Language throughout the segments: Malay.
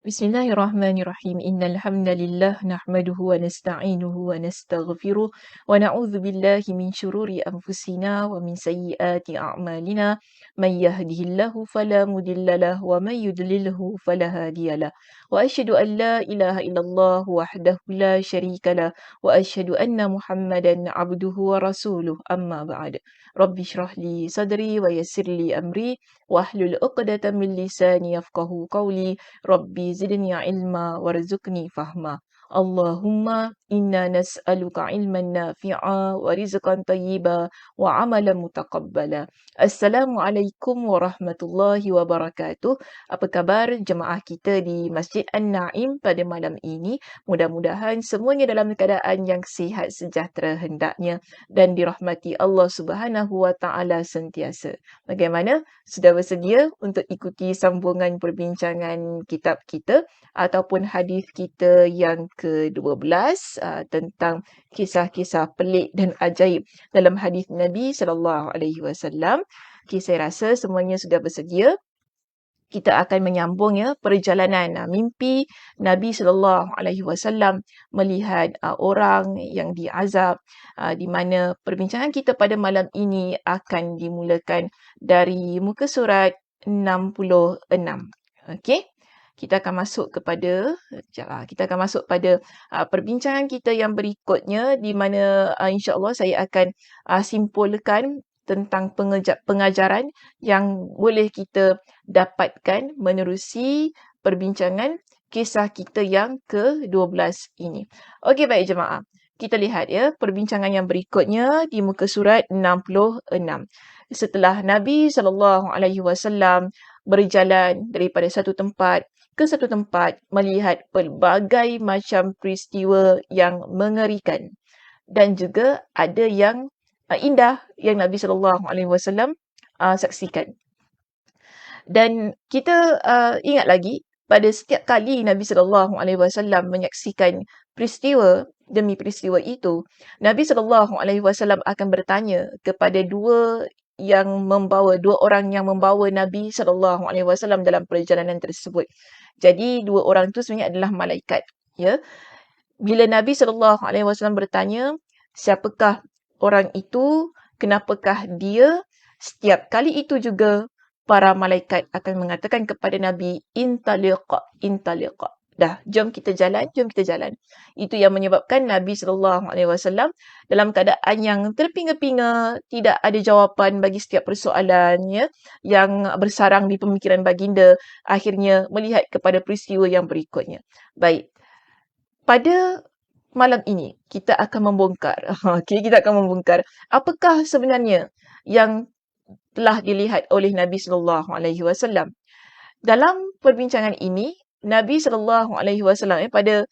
Bismillahirrahmanirrahim. Innal hamdalillah nahmaduhu wa nasta'inuhu wa nastaghfiruh wa na'udzu billahi min shururi anfusina wa min sayyiati a'malina. May yahdihillahu fala mudhillalah wa may yudlilhu fala hadiyalah. Wa asyhadu an la ilaha illallah wahdahu la syarikalah wa asyhadu anna Muhammadan abduhu wa rasuluh. Amma ba'd. Rabbi shrah li sadri wa yassir li amri wahlul 'uqdatam min lisani yafqahu qawli. Rabbi zidni ilma warzuqni fahma. Allahumma inna nas'aluka ilman nafi'a wa rizqan tayyiba wa amalan mutaqabbala. Assalamualaikum warahmatullahi wabarakatuh. Apa khabar jemaah kita di Masjid An-Naim pada malam ini? Mudah-mudahan semuanya dalam keadaan yang sihat sejahtera hendaknya dan dirahmati Allah Subhanahu wa taala sentiasa. Bagaimana? Sudah bersedia untuk ikuti sambungan perbincangan kitab kita ataupun hadis kita yang ke-12 tentang kisah-kisah pelik dan ajaib dalam hadis Nabi sallallahu alaihi wasallam. Okay, saya rasa semuanya sudah bersedia. Kita akan menyambung perjalanan mimpi Nabi sallallahu alaihi wasallam melihat orang yang diazab, di mana perbincangan kita pada malam ini akan dimulakan dari muka surat 66. Okey. Kita akan masuk kepada perbincangan kita yang berikutnya, di mana insya-Allah saya akan simpulkan tentang pengajaran yang boleh kita dapatkan menerusi perbincangan kisah kita yang ke-12 ini. Okey, baik jemaah. Kita lihat perbincangan yang berikutnya di muka surat 66. Setelah Nabi sallallahu alaihi wasallam berjalan daripada satu tempat ke satu tempat melihat pelbagai macam peristiwa yang mengerikan dan juga ada yang indah yang Nabi sallallahu alaihi wasallam saksikan. Dan kita ingat lagi pada setiap kali Nabi sallallahu alaihi wasallam menyaksikan peristiwa demi peristiwa itu, Nabi sallallahu alaihi wasallam akan bertanya kepada dua orang yang membawa Nabi sallallahu alaihi wasallam dalam perjalanan tersebut. Jadi dua orang tu sebenarnya adalah malaikat, ya. Bila Nabi sallallahu alaihi wasallam bertanya, siapakah orang itu? Kenapakah dia? Setiap kali itu juga para malaikat akan mengatakan kepada Nabi, intaliq, intaliq. Dah, jom kita jalan, jom kita jalan. Itu yang menyebabkan Nabi sallallahu alaihi wasallam dalam keadaan yang terpinga-pinga, tidak ada jawapan bagi setiap persoalan yang bersarang di pemikiran baginda, akhirnya melihat kepada peristiwa yang berikutnya. Baik. Pada malam ini kita akan membongkar. Kita akan membongkar apakah sebenarnya yang telah dilihat oleh Nabi sallallahu alaihi wasallam. Dalam perbincangan ini, Nabi sallallahu alaihi wasallam pada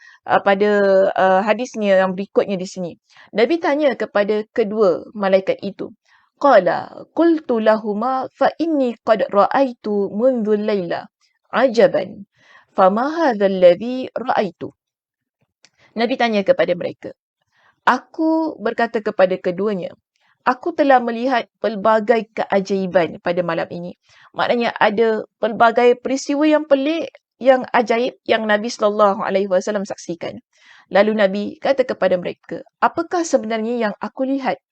hadisnya yang berikutnya di sini, Nabi tanya kepada kedua malaikat itu. Qala qultu lahuma fa inni qad ra'aitu mundhu al-laila ajaban. Fama hadha alladhi ra'aitu? Nabi tanya kepada mereka. Aku berkata kepada keduanya, aku telah melihat pelbagai keajaiban pada malam ini. Maknanya ada pelbagai peristiwa yang pelik, yang ajaib yang Nabi sallallahu alaihi wasallam saksikan. Lalu Nabi kata kepada mereka, apakah sebenarnya yang aku lihat?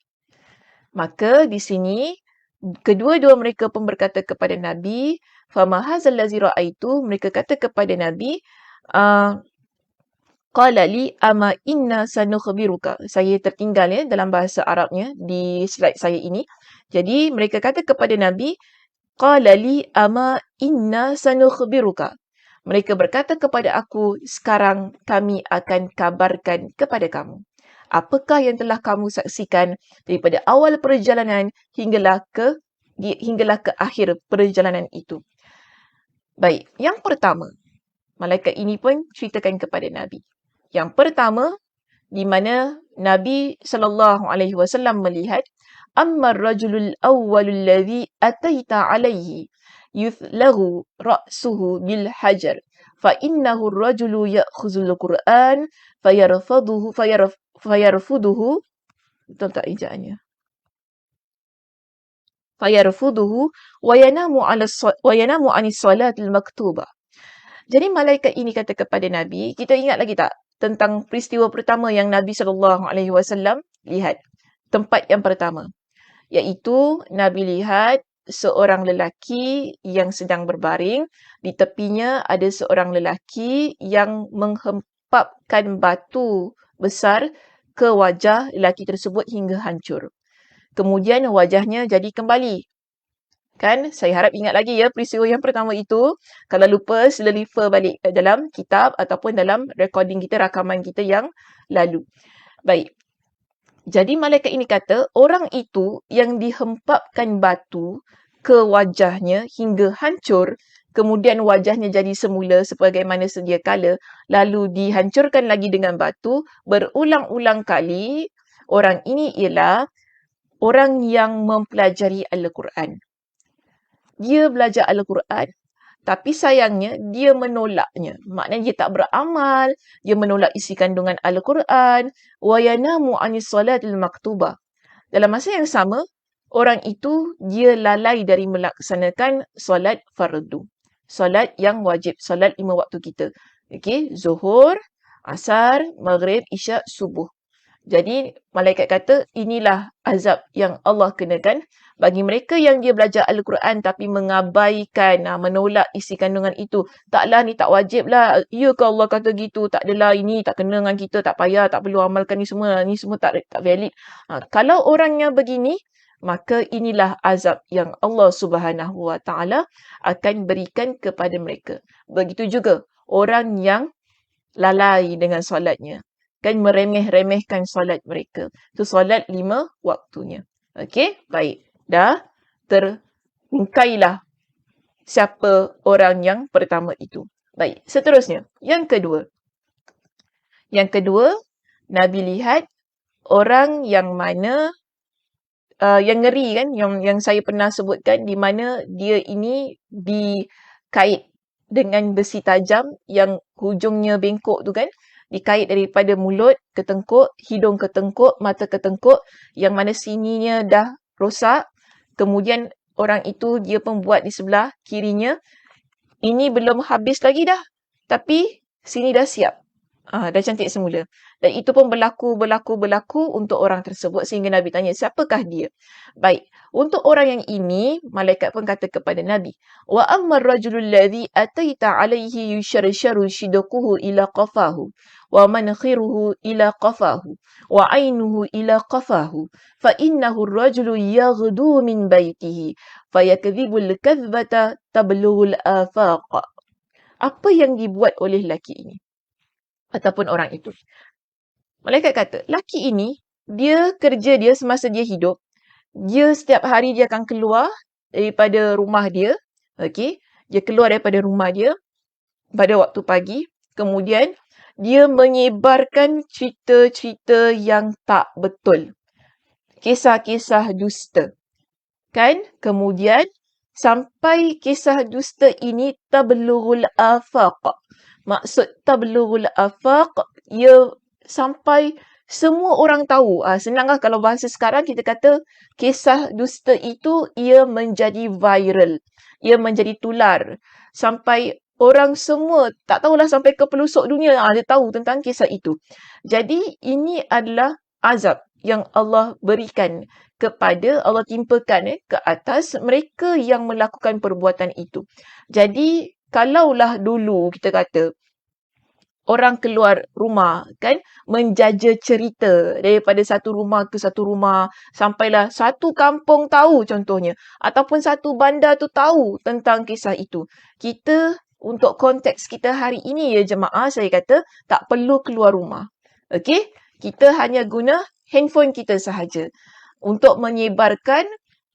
Maka di sini kedua-dua mereka pun berkata kepada Nabi, fama hadzal ladzi ra'aitu? Mereka kata kepada Nabi, qala li ama inna sanukhbiruka. Saya tertinggal dalam bahasa Arabnya di slide saya ini. Jadi mereka kata kepada Nabi, qala li ama inna sanukhbiruka. Mereka berkata kepada aku, sekarang kami akan kabarkan kepada kamu. Apakah yang telah kamu saksikan daripada awal perjalanan hinggalah ke akhir perjalanan itu. Baik, yang pertama, malaikat ini pun ceritakan kepada Nabi. Yang pertama, di mana Nabi sallallahu alaihi wasallam melihat ammar rajulul awwalul ladzi ataita alaihi yuthlahu ra'suhu bil hajar fa innahu ar-rajulu ya'khuzul Qur'an fayarfuduhu betul tak ejaannya? Fayarfuduhu wa yanamu 'anis salatil maktubah. Jadi malaikat ini kata kepada Nabi, kita ingat lagi tak tentang peristiwa pertama yang Nabi SAW lihat? Tempat yang pertama, iaitu Nabi lihat seorang lelaki yang sedang berbaring, di tepinya ada seorang lelaki yang menghempapkan batu besar ke wajah lelaki tersebut hingga hancur. Kemudian wajahnya jadi kembali. Kan, saya harap ingat lagi ya peristiwa yang pertama itu. Kalau lupa, sila refer balik dalam kitab ataupun dalam recording kita, rakaman kita yang lalu. Baik. Jadi malaikat ini kata, orang itu yang dihempapkan batu ke wajahnya hingga hancur, kemudian wajahnya jadi semula sebagaimana sedia kala, lalu dihancurkan lagi dengan batu, berulang-ulang kali, orang ini ialah orang yang mempelajari Al-Quran. Dia belajar Al-Quran, tapi sayangnya dia menolaknya. Maknanya dia tak beramal, dia menolak isi kandungan Al-Quran. وَيَنَامُ عَنِ الصَّلَاةِ الْمَكْتُوبَةِ. Dalam masa yang sama, orang itu dia lalai dari melaksanakan solat fardu. Solat yang wajib, solat 5 waktu kita. Okey, Zuhur, Asar, Maghrib, Isyak, Subuh. Jadi malaikat kata inilah azab yang Allah kenakan bagi mereka yang dia belajar Al-Quran tapi mengabaikan, menolak isi kandungan itu. Taklah ni tak wajib lah. Ya ke Allah kata gitu? Tak adalah ini tak kena dengan kita, tak payah, tak perlu amalkan ni semua tak valid. Kalau orangnya begini, maka inilah azab yang Allah Subhanahu Wa Taala akan berikan kepada mereka. Begitu juga orang yang lalai dengan solatnya. Kan meremeh-remehkan solat mereka. Itu solat 5 waktunya. Okey, baik. Dah terungkailah siapa orang yang pertama itu. Baik, seterusnya. Yang kedua. Yang kedua, Nabi lihat orang yang mana yang ngeri kan, yang saya pernah sebutkan, di mana dia ini dikait dengan besi tajam yang hujungnya bengkok tu kan, dikait daripada mulut ke tengkuk, hidung ke tengkuk, mata ke tengkuk, yang mana sininya dah rosak. Kemudian orang itu dia pun buat di sebelah kirinya. Ini belum habis lagi dah. Tapi sini dah siap. Dah cantik semula. Dan itu pun berlaku untuk orang tersebut sehingga Nabi tanya, siapakah dia? Baik. Untuk orang yang ini, malaikat pun kata kepada Nabi, wa ammar rajulul ladzi ataita alaihi yusharsharu shidaquhu ila qafahu wa manakhiruhu ila qafahu wa ainuhu ila qafahu fa innahu ar-rajulu yaghdu min baitihi fayakdhibul kadhbata tablughul afaq. Apa yang dibuat oleh lelaki ini? Ataupun orang itu. Malaikat kata, lelaki ini, dia kerja dia semasa dia hidup, dia setiap hari dia akan keluar daripada rumah dia, okey, dia keluar daripada rumah dia pada waktu pagi, kemudian dia menyebarkan cerita-cerita yang tak betul. Kisah-kisah dusta. Kan? Kemudian sampai kisah dusta ini tablughul afaq. Maksud tablughul afaq, ia sampai semua orang tahu. Senanglah kalau bahasa sekarang kita kata kisah dusta itu ia menjadi viral. Ia menjadi tular. Sampai orang semua, tak tahulah sampai ke pelosok dunia dia tahu tentang kisah itu. Jadi ini adalah azab yang Allah berikan kepada, Allah timpakan ke atas mereka yang melakukan perbuatan itu. Jadi kalaulah dulu kita kata orang keluar rumah kan menjaja cerita daripada satu rumah ke satu rumah sampailah satu kampung tahu contohnya ataupun satu bandar tu tahu tentang kisah itu. Kita untuk konteks kita hari ini ya jemaah, saya kata tak perlu keluar rumah. Okey? Kita hanya guna handphone kita sahaja untuk menyebarkan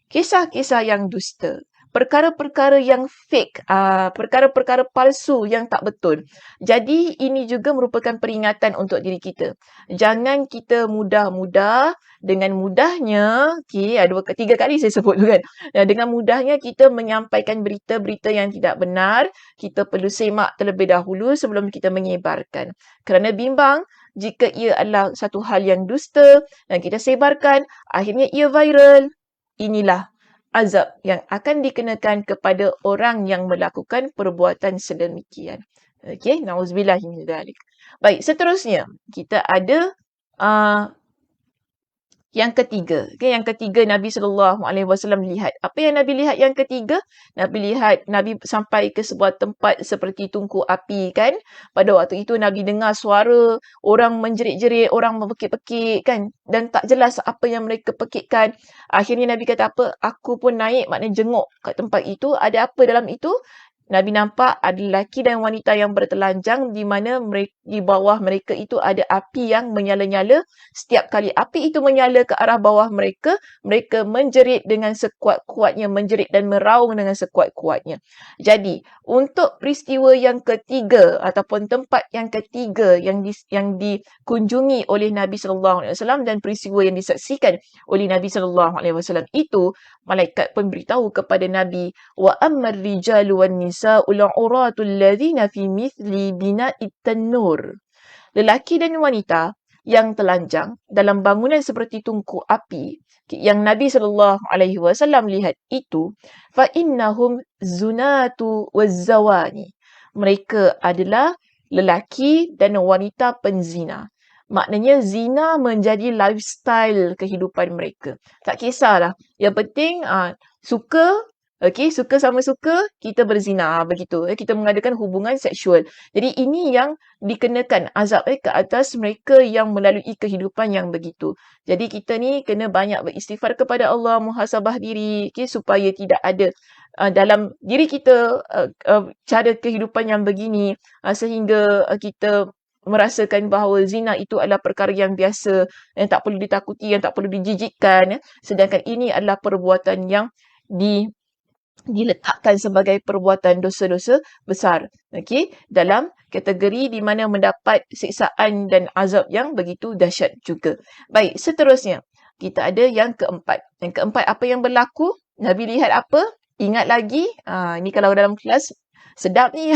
kisah-kisah yang dusta. Perkara-perkara yang fake, perkara-perkara palsu yang tak betul. Jadi ini juga merupakan peringatan untuk diri kita. Jangan kita mudah-mudah, dengan mudahnya, ada 3 kali saya sebut tu kan. Dengan mudahnya kita menyampaikan berita-berita yang tidak benar, kita perlu semak terlebih dahulu sebelum kita menyebarkan. Kerana bimbang, jika ia adalah satu hal yang dusta dan kita sebarkan, akhirnya ia viral. Inilah azab yang akan dikenakan kepada orang yang melakukan perbuatan sedemikian. Okey, nauzubillah min dzalik. Baik, seterusnya kita ada uh, yang ketiga. Okay, yang ketiga Nabi SAW lihat. Apa yang Nabi lihat yang ketiga? Nabi sampai ke sebuah tempat seperti tungku api kan. Pada waktu itu Nabi dengar suara orang menjerit-jerit, orang mempekik-pekik kan. Dan tak jelas apa yang mereka pekikkan. Akhirnya Nabi kata apa? Aku pun naik, maknanya jenguk kat tempat itu. Ada apa dalam itu? Nabi nampak ada lelaki dan wanita yang bertelanjang di mana di bawah mereka itu ada api yang menyala-nyala. Setiap kali api itu menyala ke arah bawah mereka, mereka menjerit dengan sekuat-kuatnya, menjerit dan meraung dengan sekuat-kuatnya. Jadi, untuk peristiwa yang ketiga ataupun tempat yang ketiga yang dikunjungi oleh Nabi sallallahu alaihi wasallam dan peristiwa yang disaksikan oleh Nabi sallallahu alaihi wasallam itu, malaikat pun beritahu kepada Nabi, wa ammar rijalu wan nisa'ul uratul ladzina fi mithli bina'it tanur. Lelaki dan wanita yang telanjang dalam bangunan seperti tungku api yang Nabi SAW lihat itu, fa innahum zunatu wazzawani. Mereka adalah lelaki dan wanita penzina. Maknanya zina menjadi lifestyle kehidupan mereka. Tak kisahlah. Yang penting suka, suka sama suka, kita berzina. Begitu. Kita mengadakan hubungan seksual. Jadi ini yang dikenakan azab ke atas mereka yang melalui kehidupan yang begitu. Jadi kita ni kena banyak beristighfar kepada Allah, muhasabah diri, supaya tidak ada dalam diri kita cara kehidupan yang begini sehingga kita merasakan bahawa zina itu adalah perkara yang biasa, yang tak perlu ditakuti, yang tak perlu dijijikkan. Sedangkan ini adalah perbuatan yang diletakkan sebagai perbuatan dosa-dosa besar. Okey, dalam kategori di mana mendapat siksaan dan azab yang begitu dahsyat juga. Baik, seterusnya kita ada yang keempat. Yang keempat, apa yang berlaku? Nabi lihat apa? Ingat lagi? Ni kalau dalam kelas sedap ni.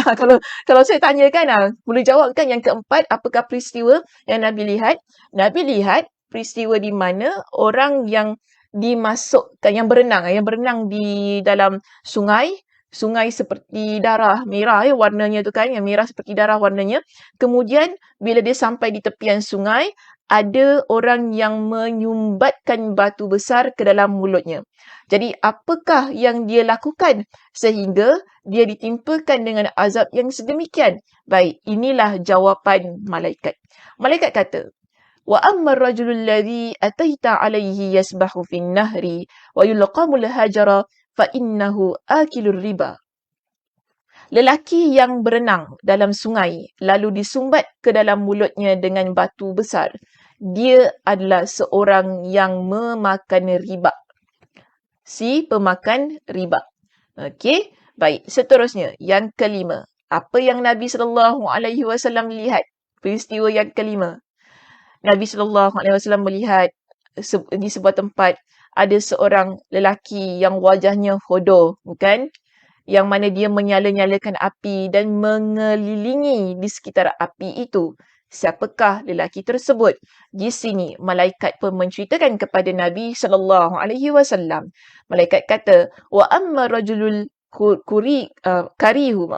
Kalau saya tanya kan, boleh jawab kan yang keempat, apakah peristiwa yang Nabi lihat? Nabi lihat peristiwa di mana orang yang dimasukkan, yang berenang di dalam sungai seperti darah merah warnanya tu kan, yang merah seperti darah warnanya. Kemudian bila dia sampai di tepian sungai, ada orang yang menyumbatkan batu besar ke dalam mulutnya. Jadi apakah yang dia lakukan sehingga dia ditimpakan dengan azab yang sedemikian? Baik, inilah jawapan malaikat. Malaikat kata, wa amma ar-rajulu alladhi ataita alayhi yasbahu fin nahri wa yulqamul hajara fa innahu akilur riba. Lelaki yang berenang dalam sungai lalu disumbat ke dalam mulutnya dengan batu besar, dia adalah seorang yang memakan riba. Si pemakan riba. Okey, baik. Seterusnya, yang kelima. Apa yang Nabi SAW lihat? Peristiwa yang kelima. Nabi SAW melihat di sebuah tempat ada seorang lelaki yang wajahnya hodoh, bukan? Yang mana dia menyala-nyalakan api dan mengelilingi di sekitar api itu. Siapakah lelaki tersebut? Di sini malaikat pun menceritakan kepada Nabi SAW. Malaikat kata, wa amma rajulul karihul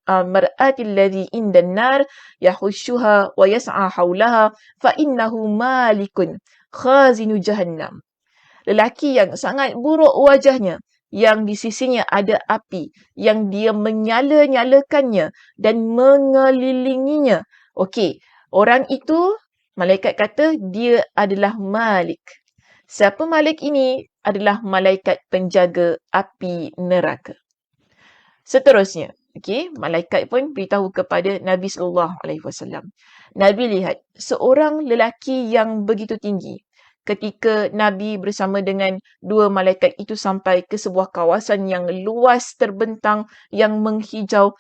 mar'ati alladhi inda an-nar yahushuha wa yas'a hawlaha fa innahu malikun khazinu jahannam. Lelaki yang sangat buruk wajahnya, yang di sisinya ada api, yang dia menyala-nyalakannya dan mengelilinginya. Okey, orang itu, malaikat kata dia adalah Malik. Siapa Malik ini? Adalah malaikat penjaga api neraka. Seterusnya, malaikat pun beritahu kepada Nabi SAW. Nabi lihat seorang lelaki yang begitu tinggi. Ketika Nabi bersama dengan dua malaikat itu sampai ke sebuah kawasan yang luas terbentang, yang menghijau,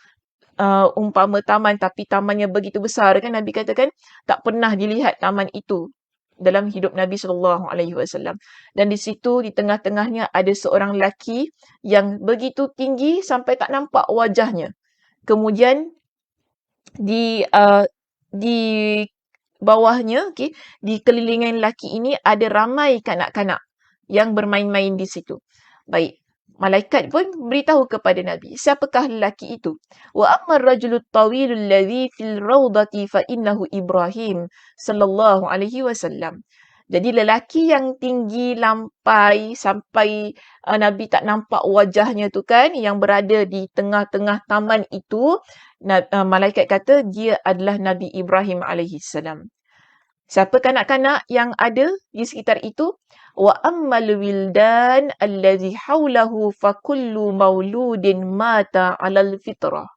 umpama taman, tapi tamannya begitu besar kan, Nabi katakan tak pernah dilihat taman itu dalam hidup Nabi SAW. Dan di situ di tengah-tengahnya ada seorang lelaki yang begitu tinggi sampai tak nampak wajahnya. Kemudian di bawahnya, di kelilingan lelaki ini ada ramai kanak-kanak yang bermain-main di situ. Baik, Malaikat pun beritahu kepada Nabi, siapakah lelaki itu? Wa ammar rajulu tawilul ladzi fil rawdati fa innahu Ibrahim sallallahu alaihi wasallam. Jadi lelaki yang tinggi lampai sampai Nabi tak nampak wajahnya tu kan, yang berada di tengah-tengah taman itu, malaikat kata dia adalah Nabi Ibrahim alaihi salam. Siapa kanak-kanak yang ada di sekitar itu? Wa ammal wildan allazi haulahu fa kullu mauludin mata 'alal fitrah.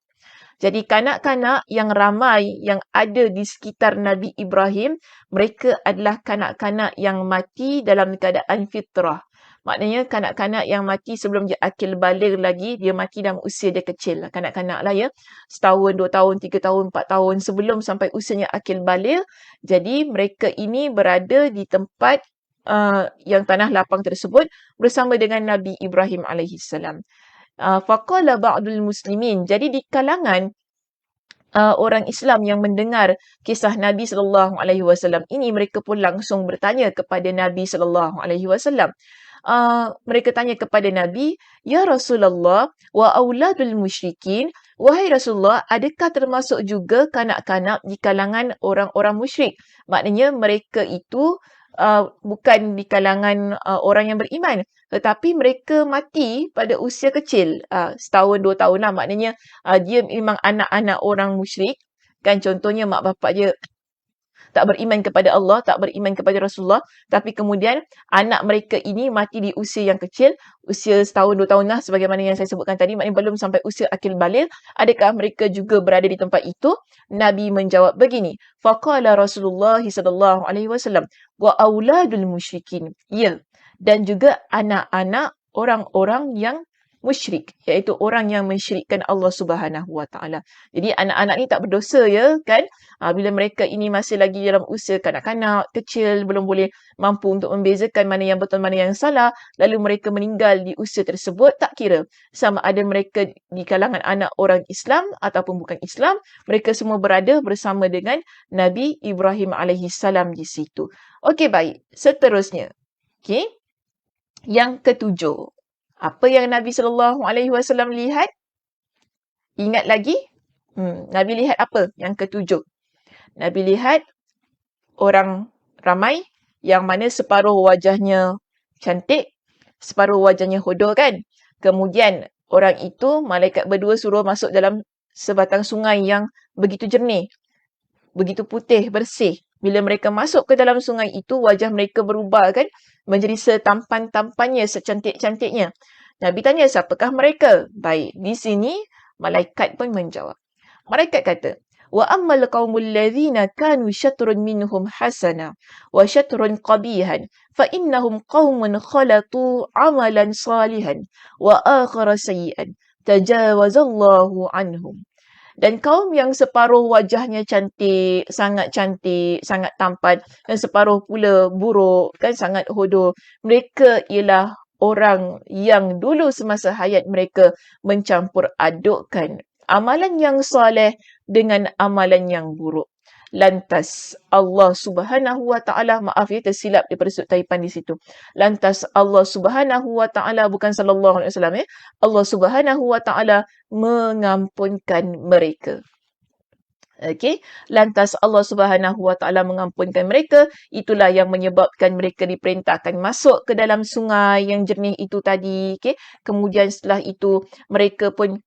Jadi kanak-kanak yang ramai yang ada di sekitar Nabi Ibrahim, mereka adalah kanak-kanak yang mati dalam keadaan fitrah. Maknanya kanak-kanak yang mati sebelum dia akil baligh lagi, dia mati dalam usia dia kecil. Kanak-kanak lah ya. Setahun, 2 tahun, 3 tahun, 4 tahun sebelum sampai usianya akil baligh. Jadi mereka ini berada di tempat yang tanah lapang tersebut bersama dengan Nabi Ibrahim alaihi salam. Faqala ba'dul muslimin. Jadi di kalangan orang Islam yang mendengar kisah Nabi sallallahu alaihi wasallam ini, mereka pun langsung bertanya kepada Nabi sallallahu alaihi wasallam. Mereka tanya kepada Nabi, "Ya Rasulullah, wa auladul musyrikin, wahai Rasulullah, adakah termasuk juga kanak-kanak di kalangan orang-orang musyrik?" Maknanya mereka itu bukan di kalangan orang yang beriman, tetapi mereka mati pada usia kecil, setahun 2 tahun lah. Maknanya dia memang anak-anak orang musyrik kan, contohnya mak bapak dia tak beriman kepada Allah, tak beriman kepada Rasulullah, tapi kemudian anak mereka ini mati di usia yang kecil, usia setahun 2 tahun lah sebagaimana yang saya sebutkan tadi, maknanya belum sampai usia akil baligh. Adakah mereka juga berada di tempat itu? Nabi menjawab begini, faqala Rasulullah sallallahu alaihi wasallam wa auladul musyrikin. Ya, dan juga anak-anak orang-orang yang musyrik, iaitu orang yang mensyirikkan Allah Subhanahu Wa Taala. Jadi anak-anak ni tak berdosa ya kan? Bila mereka ini masih lagi dalam usia kanak-kanak, kecil, belum boleh mampu untuk membezakan mana yang betul, mana yang salah, lalu mereka meninggal di usia tersebut, tak kira sama ada mereka di kalangan anak orang Islam ataupun bukan Islam, mereka semua berada bersama dengan Nabi Ibrahim alaihi salam di situ. Okey, baik. Seterusnya. Okey. Yang ketujuh. Apa yang Nabi sallallahu alaihi wasallam lihat? Ingat lagi? Nabi lihat apa? Yang ketujuh. Nabi lihat orang ramai yang mana separuh wajahnya cantik, separuh wajahnya hodoh kan? Kemudian orang itu, malaikat berdua suruh masuk dalam sebatang sungai yang begitu jernih, begitu putih, bersih. Bila mereka masuk ke dalam sungai itu, wajah mereka berubah kan? Menjadi setampan-tampannya, secantik-cantiknya. Nabi tanya, siapakah mereka? Baik, di sini malaikat pun menjawab. Malaikat kata, wa ammal qaumul ladzina kanu syatrun minhum hasana wa syatrun qabihan fa innahum qaumun khalatu amalan salihan wa akhara sayyi'an tajawazallahu anhum. Dan kaum yang separuh wajahnya cantik, sangat tampan, dan separuh pula buruk, kan sangat hodoh. Mereka ialah orang yang dulu semasa hayat mereka mencampur adukkan amalan yang soleh dengan amalan yang buruk. Lantas Allah Subhanahu Wa Taala, maaf ya tersilap daripada sudut taipan di situ. Lantas Allah Subhanahu Wa Taala, bukan sallallahu alaihi wasallam ya. Allah Subhanahu Wa Taala mengampunkan mereka. Okey, lantas Allah Subhanahu Wa Taala mengampunkan mereka, itulah yang menyebabkan mereka diperintahkan masuk ke dalam sungai yang jernih itu tadi, okey. Kemudian setelah itu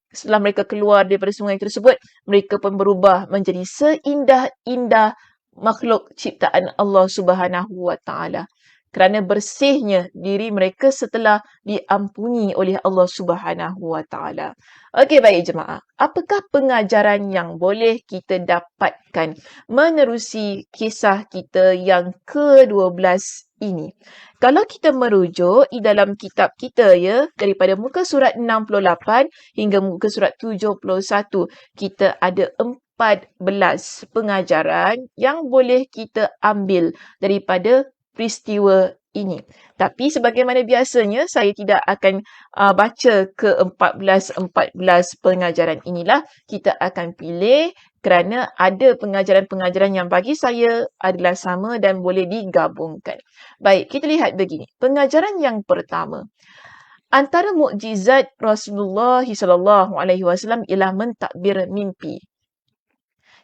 setelah mereka keluar daripada sungai tersebut, mereka pun berubah menjadi seindah-indah makhluk ciptaan Allah Subhanahu Wa Taala. Kerana bersihnya diri mereka setelah diampuni oleh Allah Subhanahu Wa Taala. Okey, baik jemaah. Apakah pengajaran yang boleh kita dapatkan menerusi kisah kita yang ke-12 ini? Kalau kita merujuk di dalam kitab kita ya, daripada muka surat 68 hingga muka surat 71, kita ada 14 pengajaran yang boleh kita ambil daripada peristiwa ini. Tapi sebagaimana biasanya, saya tidak akan baca ke-14 pengajaran inilah. Kita akan pilih kerana ada pengajaran-pengajaran yang bagi saya adalah sama dan boleh digabungkan. Baik, kita lihat begini. Pengajaran yang pertama. Antara mukjizat Rasulullah SAW ialah mentadbir mimpi.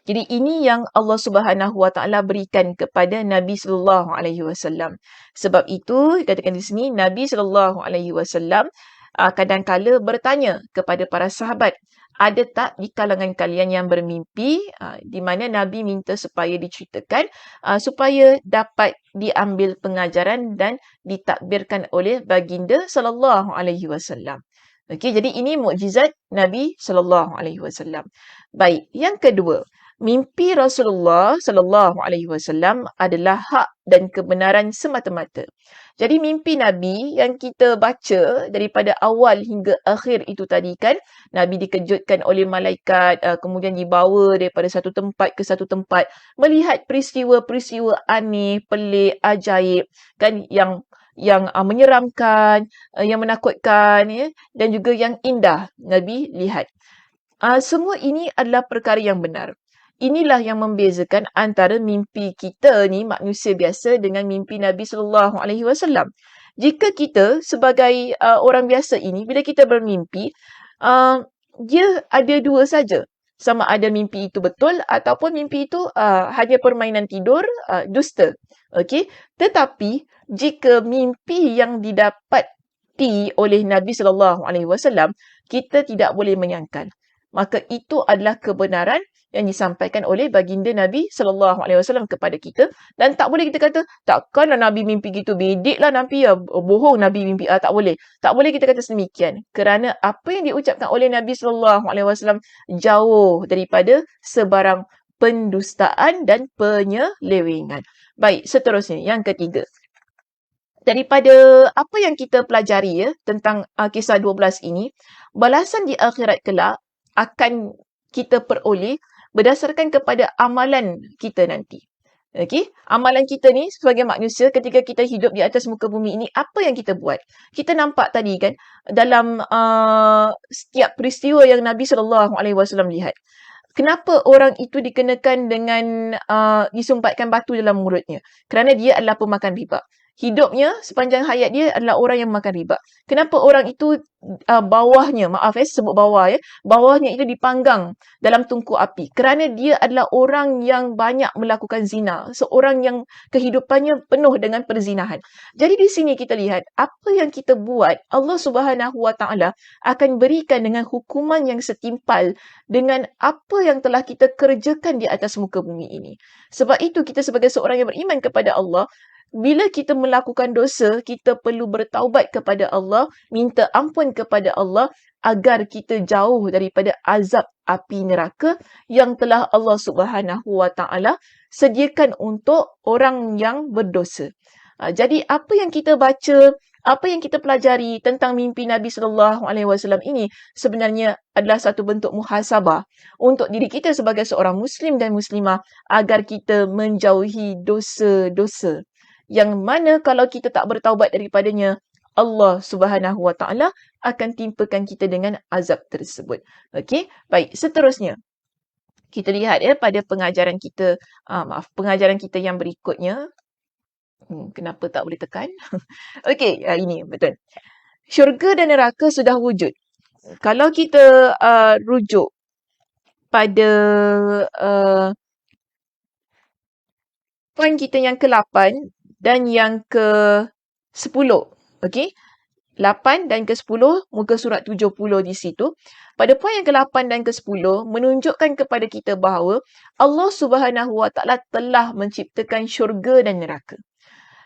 Jadi ini yang Allah Subhanahu Wa Taala berikan kepada Nabi sallallahu alaihi wasallam. Sebab itu dikatakan di sini Nabi sallallahu alaihi wasallam kadang-kala bertanya kepada para sahabat, ada tak di kalangan kalian yang bermimpi, di mana Nabi minta supaya diceritakan supaya dapat diambil pengajaran dan ditakbirkan oleh baginda sallallahu alaihi wasallam. Okey, jadi ini mukjizat Nabi sallallahu alaihi wasallam. Baik, yang kedua, mimpi Rasulullah sallallahu alaihi wasallam adalah hak dan kebenaran semata-mata. Jadi mimpi Nabi yang kita baca daripada awal hingga akhir itu tadi kan, Nabi dikejutkan oleh malaikat, kemudian dibawa daripada satu tempat ke satu tempat, melihat peristiwa-peristiwa aneh, pelik, ajaib kan, yang menyeramkan, yang menakutkan ya, dan juga yang indah Nabi lihat. Semua ini adalah perkara yang benar. Inilah yang membezakan antara mimpi kita ni manusia biasa dengan mimpi Nabi sallallahu alaihi wasallam. Jika kita sebagai orang biasa ini bila kita bermimpi, dia ada dua saja. Sama ada mimpi itu betul ataupun mimpi itu hanya permainan tidur, dusta. Okey, tetapi jika mimpi yang didapati oleh Nabi sallallahu alaihi wasallam, kita tidak boleh menyangkal. Maka itu adalah kebenaran yang disampaikan oleh baginda Nabi sallallahu alaihi wasallam kepada kita, dan tak boleh kita kata takkanlah Nabi mimpi gitu, bedeklah Nabi, bohong Nabi mimpi, tak boleh. Tak boleh kita kata sedemikian, kerana apa yang diucapkan oleh Nabi sallallahu alaihi wasallam jauh daripada sebarang pendustaan dan penyelewengan. Baik, seterusnya yang ketiga. Daripada apa yang kita pelajari ya tentang kisah 12 ini, balasan di akhirat kelak akan kita peroleh berdasarkan kepada amalan kita nanti. Okey, amalan kita ni sebagai manusia ketika kita hidup di atas muka bumi ini, apa yang kita buat? Kita nampak tadi kan dalam setiap peristiwa yang Nabi SAW lihat. Kenapa orang itu dikenakan dengan disumpatkan batu dalam mulutnya? Kerana dia adalah pemakan riba. Hidupnya sepanjang hayat dia adalah orang yang makan riba. Kenapa orang itu bawahnya, sebut bawah ya, bawahnya itu dipanggang dalam tungku api? Kerana dia adalah orang yang banyak melakukan zina, seorang yang kehidupannya penuh dengan perzinahan. Jadi di sini kita lihat apa yang kita buat, Allah Subhanahu Wa Taala akan berikan dengan hukuman yang setimpal dengan apa yang telah kita kerjakan di atas muka bumi ini. Sebab itu kita sebagai seorang yang beriman kepada Allah, bila kita melakukan dosa, kita perlu bertaubat kepada Allah, minta ampun kepada Allah agar kita jauh daripada azab api neraka yang telah Allah Subhanahu Wa Taala sediakan untuk orang yang berdosa. Jadi apa yang kita baca, apa yang kita pelajari tentang mimpi Nabi sallallahu alaihi wasallam ini sebenarnya adalah satu bentuk muhasabah untuk diri kita sebagai seorang muslim dan muslimah agar kita menjauhi dosa-dosa yang mana kalau kita tak bertaubat daripadanya, Allah Subhanahu Wa Taala akan timpakan kita dengan azab tersebut. Okey, baik, seterusnya kita lihat ya pada pengajaran kita, pengajaran kita yang berikutnya. Kenapa tak boleh tekan? Okey, ini betul. Syurga dan neraka sudah wujud. Kalau kita rujuk pada poin kita yang ke-8 dan yang ke-10. Okey? 8 dan ke-10, muka surat 70 di situ. Pada poin yang ke-8 dan ke-10 menunjukkan kepada kita bahawa Allah Subhanahu Wa Taala telah menciptakan syurga dan neraka.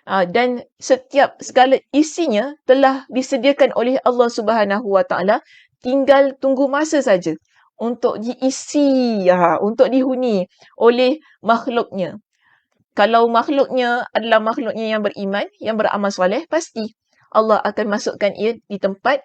Dan setiap segala isinya telah disediakan oleh Allah Subhanahu Wa Taala, tinggal tunggu masa saja untuk diisi, untuk dihuni oleh makhluknya. Kalau makhluknya adalah makhluknya yang beriman, yang beramal soleh, pasti Allah akan masukkan ia di tempat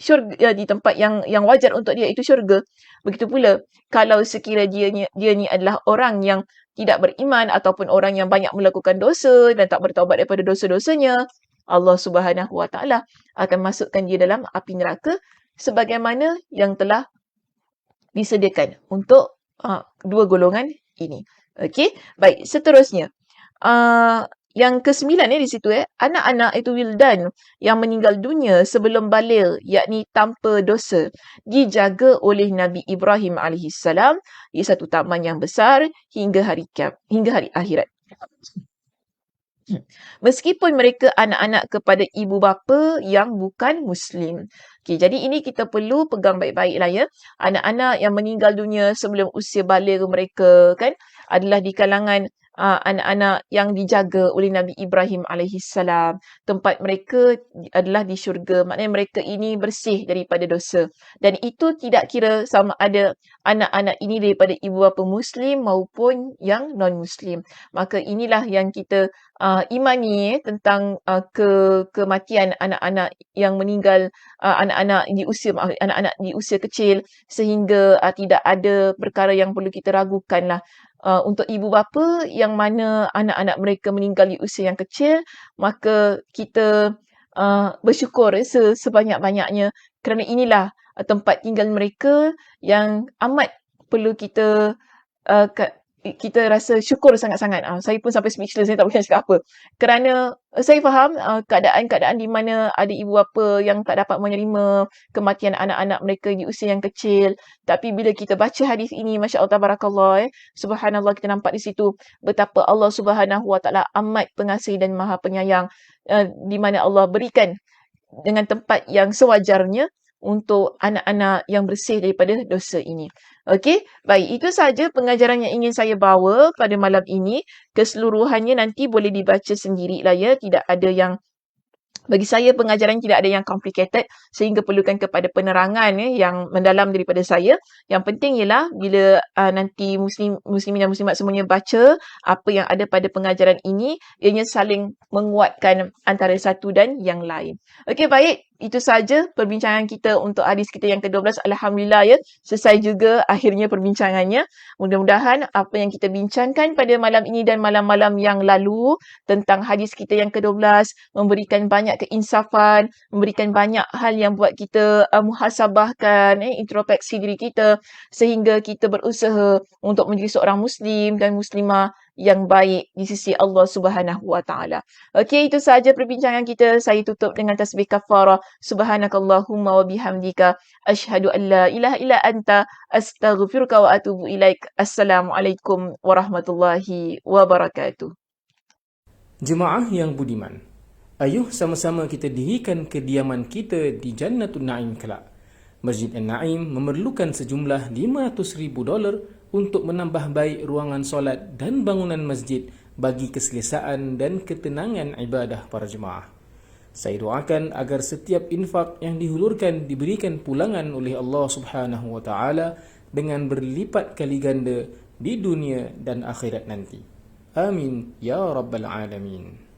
syurga, di tempat yang wajar untuk dia, itu syurga. Begitu pula kalau sekiranya dia ni adalah orang yang tidak beriman ataupun orang yang banyak melakukan dosa dan tak bertaubat daripada dosa-dosanya, Allah Subhanahu Wa Taala akan masukkan dia dalam api neraka sebagaimana yang telah disediakan untuk dua golongan ini. Okey, baik, seterusnya. yang ke-9 di situ anak-anak itu wildan yang meninggal dunia sebelum baligh, yakni tanpa dosa, dijaga oleh Nabi Ibrahim alaihissalam di satu taman yang besar hingga hari akhirat. Meskipun mereka anak-anak kepada ibu bapa yang bukan Muslim. Okay, jadi ini kita perlu pegang baik-baik lah ya. Anak-anak yang meninggal dunia sebelum usia baligh mereka kan adalah di kalangan anak-anak yang dijaga oleh Nabi Ibrahim alaihissalam. Tempat mereka adalah di syurga. Maknanya mereka ini bersih daripada dosa. Dan itu tidak kira sama ada anak-anak ini daripada ibu bapa Muslim maupun yang non-Muslim. Maka inilah yang kita imani tentang kematian anak-anak yang meninggal, anak-anak di usia kecil, sehingga tidak ada perkara yang perlu kita ragukan lah. Untuk ibu bapa yang mana anak-anak mereka meninggal di usia yang kecil, maka kita bersyukur sebanyak-banyaknya kerana inilah tempat tinggal mereka yang amat perlu kita kita rasa syukur sangat-sangat. Saya pun sampai speechless, saya tak boleh nak cakap apa. Kerana saya faham keadaan-keadaan di mana ada ibu bapa yang tak dapat menerima kematian anak-anak mereka di usia yang kecil. Tapi bila kita baca hadis ini, Masya Allah, Tabarakallah, Subhanallah, kita nampak di situ betapa Allah Subhanahu Wa Taala amat pengasih dan maha penyayang, di mana Allah berikan dengan tempat yang sewajarnya untuk anak-anak yang bersih daripada dosa ini. Okey, baik, itu sahaja pengajaran yang ingin saya bawa pada malam ini. Keseluruhannya nanti boleh dibaca sendirilah ya, tidak ada yang, bagi saya pengajaran tidak ada yang complicated sehingga perlukan kepada penerangan yang mendalam daripada saya. Yang penting ialah bila nanti muslimin dan muslimat semuanya baca apa yang ada pada pengajaran ini, ianya saling menguatkan antara satu dan yang lain. Okey, baik. Itu saja perbincangan kita untuk hadis kita yang ke-12. Alhamdulillah ya, selesai juga akhirnya perbincangannya. Mudah-mudahan apa yang kita bincangkan pada malam ini dan malam-malam yang lalu tentang hadis kita yang ke-12 memberikan banyak keinsafan, memberikan banyak hal yang buat kita muhasabahkan, introspeksi diri kita, sehingga kita berusaha untuk menjadi seorang Muslim dan Muslimah yang baik di sisi Allah Subhanahu Wa Taala. Okey, itu sahaja perbincangan kita. Saya tutup dengan tasbih kafarah. Subhanakallahumma wa bihamdika asyhadu an la ilaha illa anta astaghfiruka wa atubu ilaik. Assalamualaikum warahmatullahi wabarakatuh. Jemaah yang budiman, ayuh sama-sama kita dirikan kediaman kita di Jannatul Naim kelak. Masjid An-Naim memerlukan sejumlah $500,000 untuk menambah baik ruangan solat dan bangunan masjid bagi keselesaan dan ketenangan ibadah para jemaah. Saya doakan agar setiap infak yang dihulurkan diberikan pulangan oleh Allah Subhanahu Wa Taala dengan berlipat kali ganda di dunia dan akhirat nanti. Amin ya rabbal alamin.